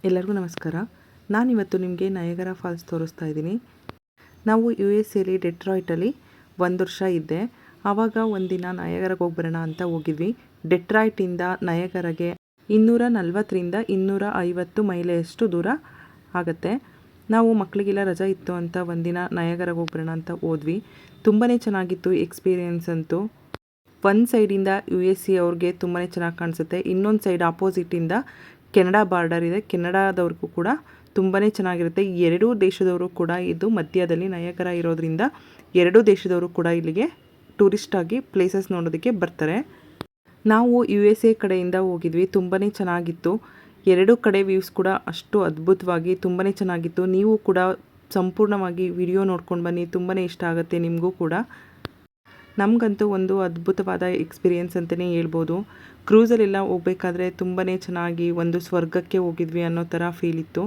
ಎಲ್ಲರಿಗೂ ನಮಸ್ಕಾರ. ನಾನಿವತ್ತು ನಿಮಗೆ ನಯಗರಾ ಫಾಲ್ಸ್ ತೋರಿಸ್ತಾ ಇದ್ದೀನಿ. ನಾವು USA ಡೆಟ್ರಾಯ್ಟಲ್ಲಿ 1 ವರ್ಷ ಇದ್ದೆ. ಆವಾಗ ಒಂದಿನ ನಯಗರಾಗೆ ಹೋಗಿ ಬರೋಣ ಅಂತ ಹೋಗಿದ್ವಿ. ಡೆಟ್ರಾಯ್ಟಿಂದ ನಯಗರಾಗೆ 240ರಿಂದ 250 ಮೈಲಿಯಷ್ಟು ದೂರ ಆಗುತ್ತೆ. ನಾವು ಮಕ್ಕಳಿಗೆಲ್ಲ ರಜಾ ಇತ್ತು ಅಂತ ಒಂದಿನ ನಯಗರಾಗೆ ಹೋಗಿ ಬರೋಣ ಅಂತ ಹೋದ್ವಿ. ತುಂಬಾ ಚೆನ್ನಾಗಿತ್ತು ಎಕ್ಸ್ಪೀರಿಯೆನ್ಸ್ ಅಂತೂ. ಒಂದು ಸೈಡಿಂದ USA ಅವ್ರಿಗೆ ತುಂಬಾ ಚೆನ್ನಾಗಿ ಕಾಣಿಸುತ್ತೆ, ಇನ್ನೊಂದು ಸೈಡ್ ಆಪೋಸಿಟಿಂದ ಕೆನಡಾ ಬಾರ್ಡರ್ ಇದೆ. ಕೆನಡಾದವ್ರಿಗೂ ಕೂಡ ತುಂಬಾ ಚೆನ್ನಾಗಿರುತ್ತೆ. ಎರಡೂ ದೇಶದವರು ಕೂಡ ಇದು ಮಧ್ಯದಲ್ಲಿ ನಯಗರಾ ಇರೋದ್ರಿಂದ ಎರಡೂ ದೇಶದವರು ಕೂಡ ಇಲ್ಲಿಗೆ ಟೂರಿಸ್ಟ್ ಆಗಿ ಪ್ಲೇಸಸ್ ನೋಡೋದಕ್ಕೆ ಬರ್ತಾರೆ. ನಾವು USA ಕಡೆಯಿಂದ ಹೋಗಿದ್ವಿ. ತುಂಬಾ ಚೆನ್ನಾಗಿತ್ತು. ಎರಡೂ ಕಡೆ ವ್ಯೂಸ್ ಕೂಡ ಅಷ್ಟು ಅದ್ಭುತವಾಗಿ ತುಂಬಾ ಚೆನ್ನಾಗಿತ್ತು. ನೀವು ಕೂಡ ಸಂಪೂರ್ಣವಾಗಿ ವಿಡಿಯೋ ನೋಡ್ಕೊಂಡು ಬನ್ನಿ, ತುಂಬಾ ಇಷ್ಟ ಆಗುತ್ತೆ ನಿಮಗೂ ಕೂಡ. ನಮಗಂತೂ ಒಂದು ಅದ್ಭುತವಾದ ಎಕ್ಸ್ಪೀರಿಯೆನ್ಸ್ ಅಂತಲೇ ಹೇಳ್ಬೋದು. ಕ್ರೂಸಲ್ಲೆಲ್ಲ ಹೋಗಬೇಕಾದ್ರೆ ತುಂಬಾ ಚೆನ್ನಾಗಿ ಒಂದು ಸ್ವರ್ಗಕ್ಕೆ ಹೋಗಿದ್ವಿ ಅನ್ನೋ ಥರ ಫೀಲ್ ಇತ್ತು.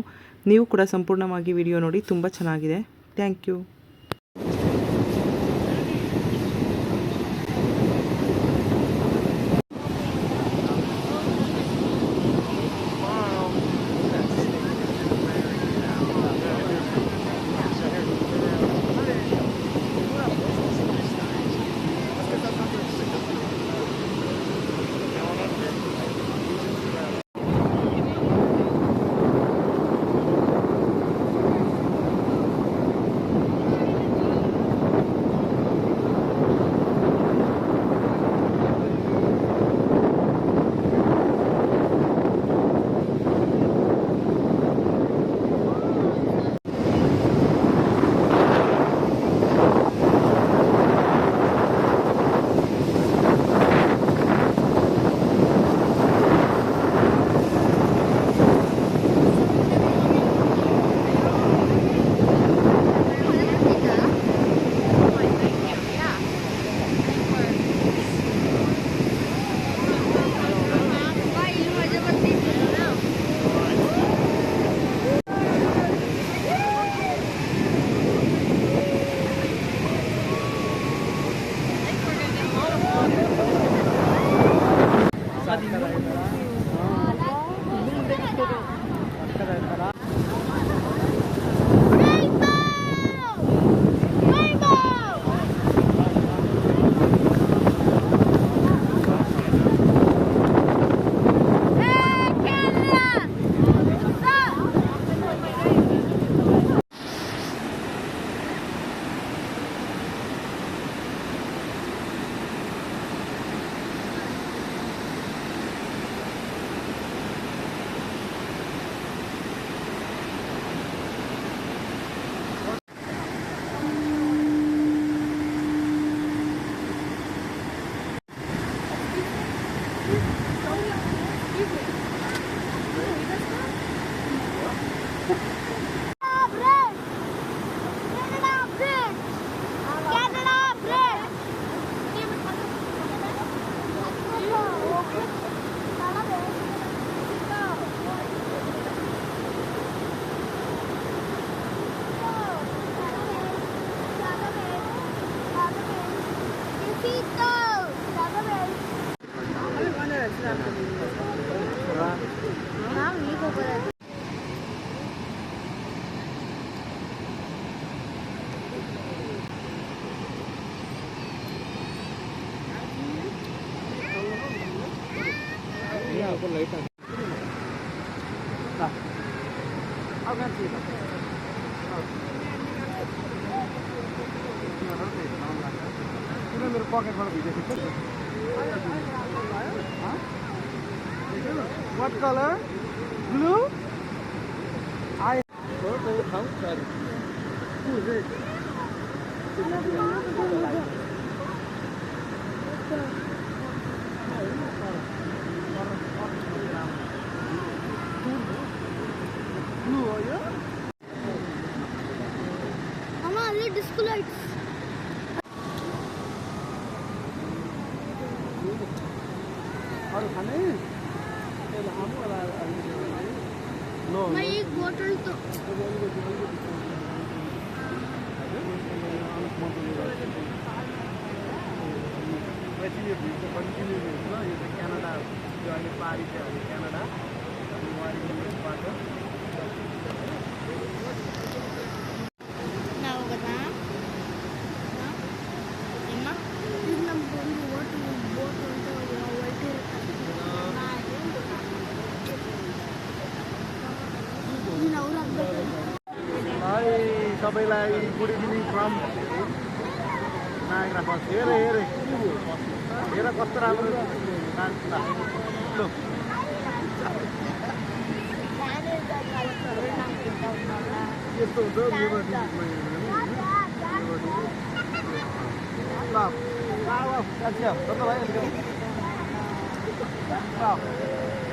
ನೀವು ಕೂಡ ಸಂಪೂರ್ಣವಾಗಿ ವಿಡಿಯೋ ನೋಡಿ, ತುಂಬ ಚೆನ್ನಾಗಿದೆ. Thank you. मेरो पकेटबाट भिजेको छ. What color? Blue? I. Who is it? Blue, are you? Mama, all disco lights. और खाने? मैं एक बोतल तो त्यसपछि यो भिड चाहिँ कन्टिन्यू हुन्छ यो चाहिँ क्यानाडा यो अहिले पारी चाहिँ हामी क्यानाडा अनि उहाँ युएसबाट ನಾವು ಗೊತ್ತಾ ನಿಮ್ಮ ಈಗ ನಮ್ಮ ಒಂದು ಓಟು ಬೋಟ್ ಅಂತ ನೀನು ಅವ್ರು ಆಗ್ಬೇಕು Hi, सबैलाई good evening from Niagara Falls here here here कस्तो राम्रो नाच्दा लु यस्तो हुन्छ लिबर्टी ल ल ल ल